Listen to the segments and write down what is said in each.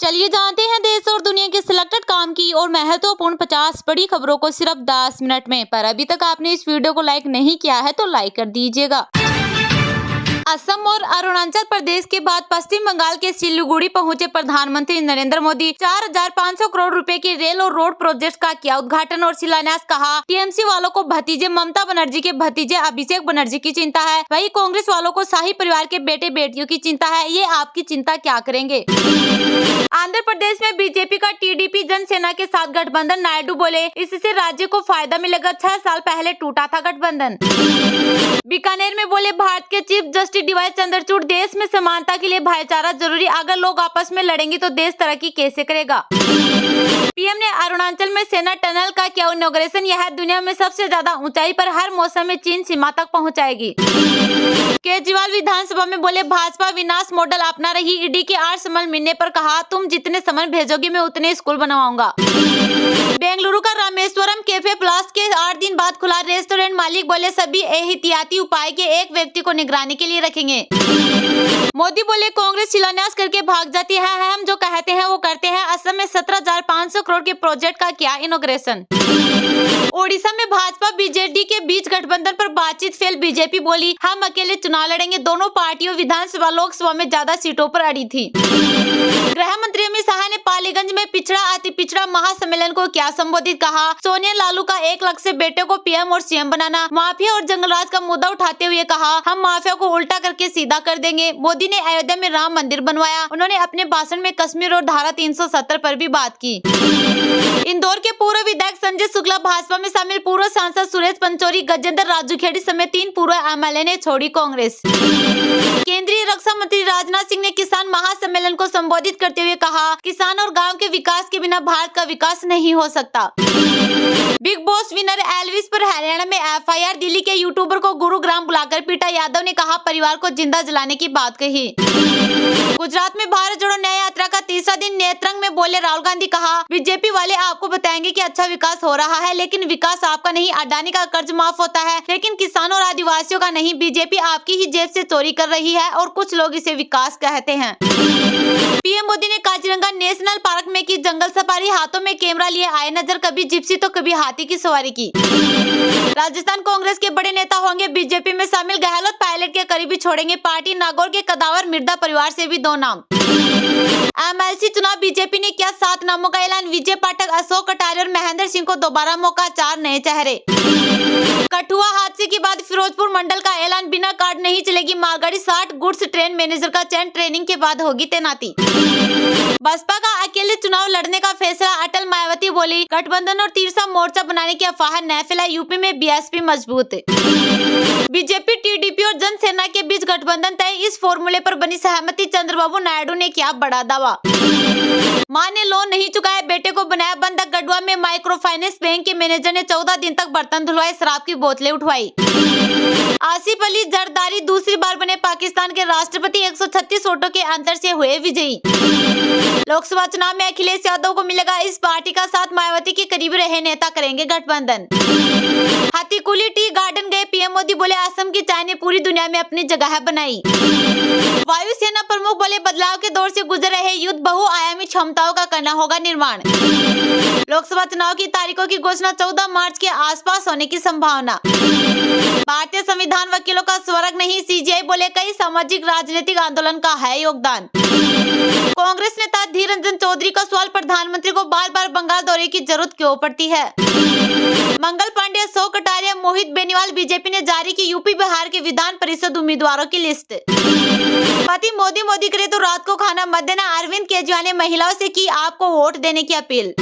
चलिए जानते हैं देश और दुनिया के सिलेक्टेड काम की और महत्वपूर्ण 50 बड़ी खबरों को सिर्फ 10 मिनट में। पर अभी तक आपने इस वीडियो को लाइक नहीं किया है तो लाइक कर दीजिएगा। असम और अरुणाचल प्रदेश के बाद पश्चिम बंगाल के सिलीगुड़ी पहुंचे प्रधानमंत्री नरेंद्र मोदी 4,500 करोड़ रुपए के रेल और रोड प्रोजेक्ट का किया उद्घाटन और शिलान्यास। कहा, टीएमसी वालों को भतीजे ममता बनर्जी के भतीजे अभिषेक बनर्जी की चिंता है, वही कांग्रेस वालों को शाही परिवार के बेटे बेटियों की चिंता है। ये आपकी चिंता क्या करेंगे? आंध्र प्रदेश में बीजेपी का टीडीपी जनसेना के साथ गठबंधन। नायडू बोले, इससे राज्य को फायदा मिलेगा। 6 साल पहले टूटा था गठबंधन। बीकानेर में बोले भारत के चीफ जस्टिस डीवाई चंद्रचूड़, देश में समानता के लिए भाईचारा जरूरी। अगर लोग आपस में लड़ेंगे तो देश तरक्की कैसे करेगा? पीएम ने अरुणाचल में सेना टनल का किया इनॉग्रेशन। यह दुनिया में सबसे ज्यादा ऊंचाई पर हर मौसम में चीन सीमा तक पहुंचाएगी। केजरीवाल विधानसभा में बोले, भाजपा विनाश मॉडल अपना रही। ईडी के 8 समन मिलने पर कहा, तुम जितने समन भेजोगे मैं उतने स्कूल बनवाऊंगा। बेंगलुरु का रामेश्वरम कैफे ब्लास्ट के 8 दिन बाद खुला। रेस्टोरेंट मालिक बोले, सभी एहतियाती उपाय के एक व्यक्ति को निगरानी के लिए रखेंगे। मोदी बोले, कांग्रेस शिलान्यास करके भाग जाती है, हम जो कहते हैं वो करते हैं। असम में 17,500 करोड़ के प्रोजेक्ट का किया इनॉग्रेशन। ओडिशा में भाजपा बीजेडी के बीच गठबंधन पर बातचीत फेल। बीजेपी बोली, हम अकेले चुनाव लड़ेंगे। दोनों पार्टियों विधानसभा लोकसभा में ज्यादा सीटों पर अड़ी थी। गृह मंत्री अमित शाह ने पालीगंज में पिछड़ा अति पिछड़ा महासम्मेलन को क्या संबोधित। कहा, सोनिया लालू का 1 लक्ष्य बेटे को पीएम और सीएम बनाना। माफिया और जंगलराज का मुद्दा उठाते हुए कहा, हम माफिया को उल्टा करके सीधा कर देंगे। मोदी ने अयोध्या में राम मंदिर बनवाया। उन्होंने अपने भाषण में कश्मीर और धारा 370 पर भी बात की। इंदौर के पूर्व विधायक संजय शुक्ला भाजपा में शामिल। पूर्व सांसद सुरेश पंचौरी, गजेंद्र राजूखेड़ी समेत 3 पूर्व एमएलए ने छोड़ी कांग्रेस। केंद्रीय रक्षा मंत्री राजनाथ सिंह ने किसान महासम्मेलन को संबोधित करते हुए कहा, किसान और गांव के विकास के बिना भारत का विकास नहीं हो सकता। बिग बॉस विनर एल्विस पर हरियाणा में एफआईआर। दिल्ली के यूट्यूबर को गुरुग्राम बुलाकर पीटा। यादव ने कहा, परिवार को जिंदा जलाने की बात कही। गुजरात में भारत जोड़ो न्याय यात्रा का तीसरा दिन। नेत्रंग में बोले राहुल गांधी। कहा, बीजेपी वाले आपको बताएंगे कि अच्छा विकास हो रहा है, लेकिन विकास आपका नहीं। अडानी का कर्ज माफ होता है, लेकिन किसानों और आदिवासियों का नहीं। बीजेपी आपकी ही जेब से चोरी कर रही है और कुछ लोग इसे विकास कहते हैं। पीएम मोदी ने काजीरंगा नेशनल पार्क में की जंगल सफारी। हाथों में कैमरा लिए आए नजर, कभी जिप्सी तो कभी हाथी की सवारी की। राजस्थान कांग्रेस के बड़े नेता होंगे बीजेपी में शामिल। गहलोत पायलट के करीबी छोड़ेंगे पार्टी। नागौर के कदावर मिर्जा परिवार से भी 2 नाम। एमएलसी चुनाव बीजेपी ने किया 7 नामों का ऐलान। विजय पाठक, अशोक कटारिया और महेंद्र सिंह को दोबारा मौका। 4 नए चेहरे। कठुआ हादसे के बाद फिरोजपुर मंडल का ऐलान। बिना कार्ड नहीं चलेगी मालगाड़ी। 60 गुड्स ट्रेन मैनेजर का चयन। ट्रेनिंग के बाद होगी तैनाती। बसपा का अकेले चुनाव लड़ने का फैसला। अटल। मायावती बोली, गठबंधन और तीसरा मोर्चा बनाने की अफवाह न फैलाए। यूपी में बीएसपी मजबूत। बीजेपी, टीडीपी और जनसेना के बीच गठबंधन तय। इस फॉर्मूले पर बनी सहमति। चंद्रबाबू नायडू ने किया बड़ा दावा। मां ने लोन नहीं चुकाया, बेटे को बनाया बंधक। गढ़वा में माइक्रो फाइनेंस बैंक के मैनेजर ने 14 दिन तक बर्तन धुलवाए, शराब की बोतलें उठवाई। आसिफ अली जरदारी दूसरी बार बने पाकिस्तान के राष्ट्रपति। 136 वोटों के अंतर से हुए विजयी। लोकसभा चुनाव में अखिलेश यादव को मिलेगा इस पार्टी का साथ। मायावती के करीब रहे नेता करेंगे गठबंधन। हाथीकुली टी गार्डन गए पीएम मोदी। बोले, असम की चाय ने पूरी दुनिया में अपनी जगह बनाई। वायुसेना प्रमुख बोले, बदलाव के दौर से गुजर रहे युद्ध बहुआयामी क्षमताओं का करना होगा निर्माण। लोकसभा चुनाव की तारीखों की घोषणा 14 मार्च के आसपास होने की संभावना। भारतीय संविधान वकीलों का स्वर्ग नहीं। सीजेआई बोले, कई सामाजिक राजनीतिक आंदोलन का है योगदान। कांग्रेस नेता धीर रंजन चौधरी का सवाल, प्रधानमंत्री को बार बार बंगाल दौरे की जरूरत क्यों पड़ती है। मंगल पांडे, अशोक कटारिया, मोहित बेनीवाल। बीजेपी ने जारी की यूपी बिहार के विधान परिषद उम्मीदवारों की लिस्ट। पति मोदी मोदी करे तो रात को खाना मत देना। अरविंद केजरीवाल ने महिलाओं से की आपको वोट देने की अपील।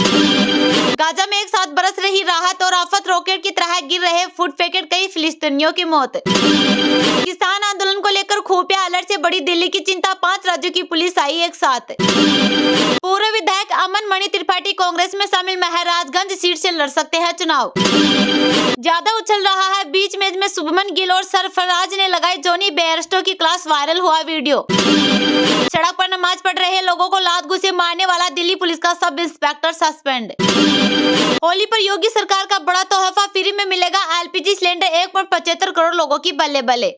गाजा में एक साथ बरस रही राहत और आफत। रॉकेट की तरह गिर रहे फूड पैकेट, कई फिलिस्तीनियों की मौत। किसान आंदोलन को लेकर खुफिया अलर्ट से बड़ी दिल्ली की चिंता। 5 राज्यों की पुलिस आई एक साथ। पूर्व विधायक अमन मणि त्रिपाठी कांग्रेस में शामिल। महाराजगंज सीट से लड़ सकते हैं चुनाव। ज्यादा उछल रहा है बीच मैच में शुभमन गिल और सरफराज ने लगाई जोनी बेयरस्टो की क्लास। वायरल हुआ वीडियो। सड़क पर नमाज पढ़ रहे लोगों को लात घुसे मार मारने वाला दिल्ली पुलिस का सब इंस्पेक्टर सस्पेंड। होली पर योगी सरकार का बड़ा तोहफा, फ्री में मिलेगा एलपीजी सिलेंडर, 1.75 करोड़ लोगों की बल्ले बल्ले।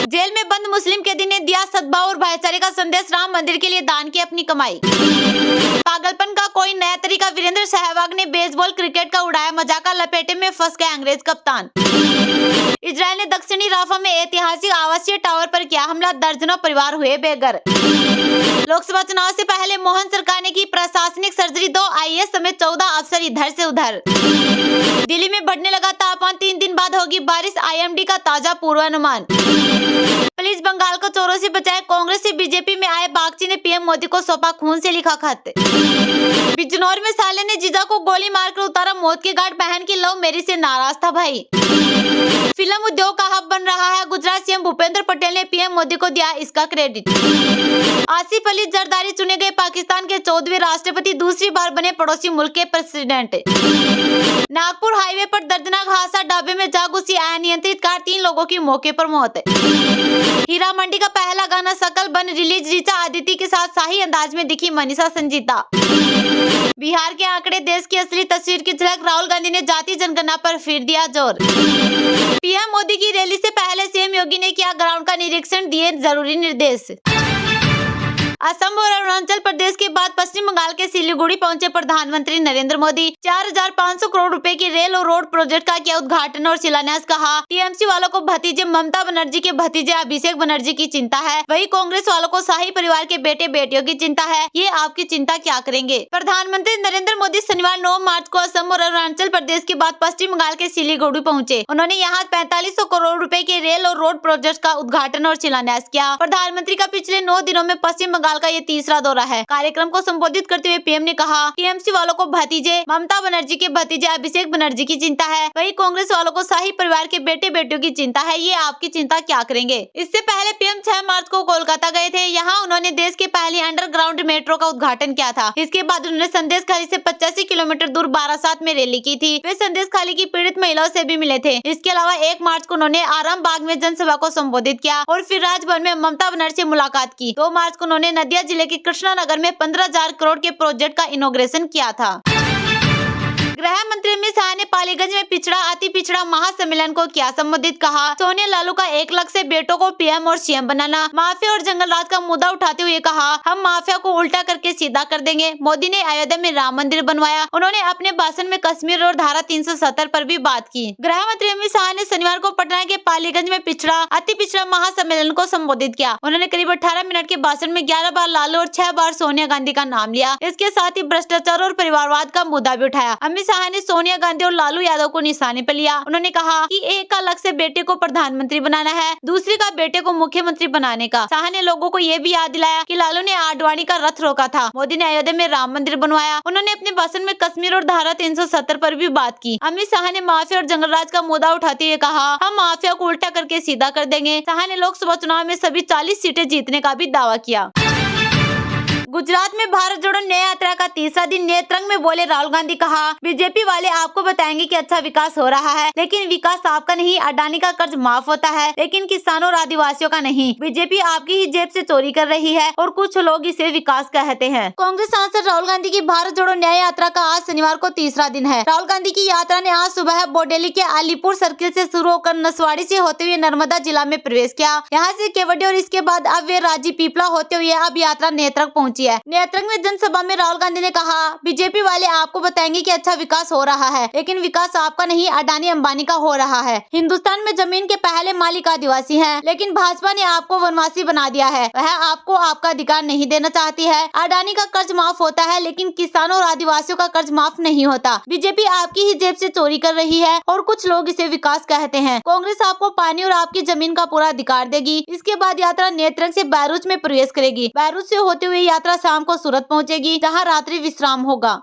जेल में बंद मुस्लिम कैदी ने दिया सद्भाव और भाईचारे का संदेश, राम मंदिर के लिए दान की अपनी कमाई। पागलपन का कोई नया तरीका, वीरेंद्र सहवाग ने बेसबॉल क्रिकेट का उड़ाया मजाका, लपेटे में फंस गए अंग्रेज कप्तान। इजरायल ने दक्षिणी राफा में ऐतिहासिक आवासीय टावर पर किया हमला, दर्जनों परिवार हुए बेघर। लोकसभा चुनाव से पहले मोहन सरकार ने की प्रशासनिक सर्जरी, 2 आईएएस समेत 14 अफसर इधर से उधर। दिल्ली में बढ़ने लगा तापमान, 3 दिन बाद होगी बारिश, आईएमडी का ताजा पूर्वानुमान। पुलिस बंगाल को चोरों से बचाए, कांग्रेस से बीजेपी में आए बागची ने पीएम मोदी को सौंपा खून से लिखा खत। बिजनौर में साले ने जीजा को गोली मारकर उतारा मौत के घाट, बहन की लव मैरिज से नाराज था भाई। फिल्म उद्योग का हब बन रहा है गुजरात, सीएम भूपेंद्र पटेल ने पीएम मोदी को दिया इसका क्रेडिट। आसिफ अली जरदारी चुने गए पाकिस्तान के 14वें राष्ट्रपति, दूसरी बार बने पड़ोसी मुल्क के प्रेसिडेंट। नागपुर हाईवे पर दर्दनाक हादसा, ढाबे में जा घुसी अनियंत्रित कार, 3 लोगों की मौके पर मौत। हीरा मंडी का पहला गाना सकल बन रिलीज, ऋचा आदित्य के साथ शाही अंदाज में दिखी मनीषा संजीता। बिहार के आंकड़े, देश की असली तस्वीर की झलक, राहुल गांधी ने जाति जनगणना पर फिर दिया जोर। पीएम मोदी की रैली से पहले सीएम योगी ने किया ग्राउंड का निरीक्षण, दिए जरूरी निर्देश। असम और अरुणाचल प्रदेश के बाद पश्चिम बंगाल के सिलीगुड़ी पहुंचे प्रधानमंत्री नरेंद्र मोदी। 4,500 करोड़ रुपए की रेल और रोड प्रोजेक्ट का किया उद्घाटन और शिलान्यास, कहा टीएमसी वालों को भतीजे ममता बनर्जी के भतीजे अभिषेक बनर्जी की चिंता है, वही कांग्रेस वालों को शाही परिवार के बेटे बेटियों की चिंता है, ये आपकी चिंता क्या करेंगे। प्रधानमंत्री नरेंद्र मोदी शनिवार 9 मार्च को असम और अरुणाचल प्रदेश के बाद पश्चिम बंगाल के सिलीगुड़ी पहुंचे। उन्होंने यहाँ 4500 करोड़ रुपए के रेल और रोड प्रोजेक्ट का उद्घाटन और शिलान्यास किया। प्रधानमंत्री का पिछले 9 दिनों में पश्चिम बंगाल का ये तीसरा दौरा है। कार्यक्रम को संबोधित करते हुए पीएम ने कहा, टीएमसी वालों को भतीजे ममता बनर्जी के भतीजे अभिषेक बनर्जी की चिंता है, वही कांग्रेस वालों को शाही परिवार के बेटे बेटियों की चिंता है, ये आपकी चिंता क्या करेंगे। इससे पहले पीएम 6 मार्च को कोलकाता गए थे। यहाँ उन्होंने देश के पहली अंडरग्राउंड मेट्रो का उद्घाटन किया था। इसके बाद उन्होंने संदेश खाली से 85 किलोमीटर दूर बारासात में रैली की थी। वे संदेश खाली की पीड़ित महिलाओं से भी मिले थे। इसके अलावा 1 मार्च को उन्होंने आराम बाग में जनसभा को संबोधित किया और फिर राजभवन में ममता बनर्जी से मुलाकात की। 2 मार्च को उन्होंने नदिया जिले के कृष्णा नगर में 15,000 करोड़ के प्रोजेक्ट का इनॉग्रेशन किया था। गृह मंत्री अमित शाह ने पालीगंज में पिछड़ा अति पिछड़ा महासम्मेलन को किया संबोधित, कहा सोनिया लालू का 1 लाख से बेटों को पीएम और सीएम बनाना, माफिया और जंगल राज का मुद्दा उठाते हुए कहा हम माफिया को उल्टा करके सीधा कर देंगे। मोदी ने अयोध्या में राम मंदिर बनवाया। उन्होंने अपने भाषण में कश्मीर और धारा 370 पर भी बात की। गृह मंत्री अमित शाह ने शनिवार को पटना के पालीगंज में पिछड़ा अति पिछड़ा महासम्मेलन को संबोधित किया। उन्होंने करीब 18 मिनट के भाषण में 11 बार लालू और 6 बार सोनिया गांधी का नाम लिया। इसके साथ ही भ्रष्टाचार और परिवारवाद का मुद्दा भी उठाया। अमित शाह ने सोनिया गांधी और लालू यादव को निशाने पर लिया। उन्होंने कहा कि एक का लक्ष्य बेटे को प्रधानमंत्री बनाना है, दूसरी का बेटे को मुख्यमंत्री बनाने का। शाह ने लोगों को ये भी याद दिलाया कि लालू ने आडवाणी का रथ रोका था, मोदी ने अयोध्या में राम मंदिर बनवाया। उन्होंने अपने भाषण में कश्मीर और धारा 370 पर भी बात की। अमित शाह ने माफिया और जंगलराज का मुद्दा उठाते हुए कहा हम माफिया को उल्टा करके सीधा कर देंगे। शाह ने लोकसभा चुनाव में सभी 40 सीटें जीतने का भी दावा किया। गुजरात में भारत जोड़ो न्याय यात्रा का तीसरा दिन, नेत्रंग में बोले राहुल गांधी, कहा बीजेपी वाले आपको बताएंगे कि अच्छा विकास हो रहा है, लेकिन विकास आपका नहीं, अडानी का कर्ज माफ होता है, लेकिन किसानों और आदिवासियों का नहीं। बीजेपी आपकी ही जेब से चोरी कर रही है और कुछ लोग इसे विकास कहते हैं। कांग्रेस सांसद राहुल गांधी की भारत जोड़ो न्याय यात्रा का आज शनिवार को तीसरा दिन है। राहुल गांधी की यात्रा ने आज सुबह बोडेली के अलीपुर सर्किल से शुरू होकर नसवाड़ी से होते हुए नर्मदा जिला में प्रवेश किया। यहाँ से केवडिया और इसके बाद अब वे राजी पीपला होते हुए अब यात्रा नेत्रंग पहुंची है। नेत्रंग में जनसभा में राहुल गांधी ने कहा बीजेपी वाले आपको बताएंगे कि अच्छा विकास हो रहा है, लेकिन विकास आपका नहीं, अडानी अंबानी का हो रहा है। हिंदुस्तान में जमीन के पहले मालिक आदिवासी हैं, लेकिन भाजपा ने आपको वनवासी बना दिया है। वह आपको आपका अधिकार नहीं देना चाहती है। अडानी का कर्ज माफ होता है, लेकिन किसानों और आदिवासियों का कर्ज माफ नहीं होता। बीजेपी आपकी ही जेब से चोरी कर रही है और कुछ लोग इसे विकास कहते हैं। कांग्रेस आपको पानी और आपकी जमीन का पूरा अधिकार देगी। इसके बाद यात्रा नेत्रंग से बहरूच में प्रवेश करेगी। बहरूच से होते हुए यात्रा शाम को सूरत पहुंचेगी, जहां रात्रि विश्राम होगा।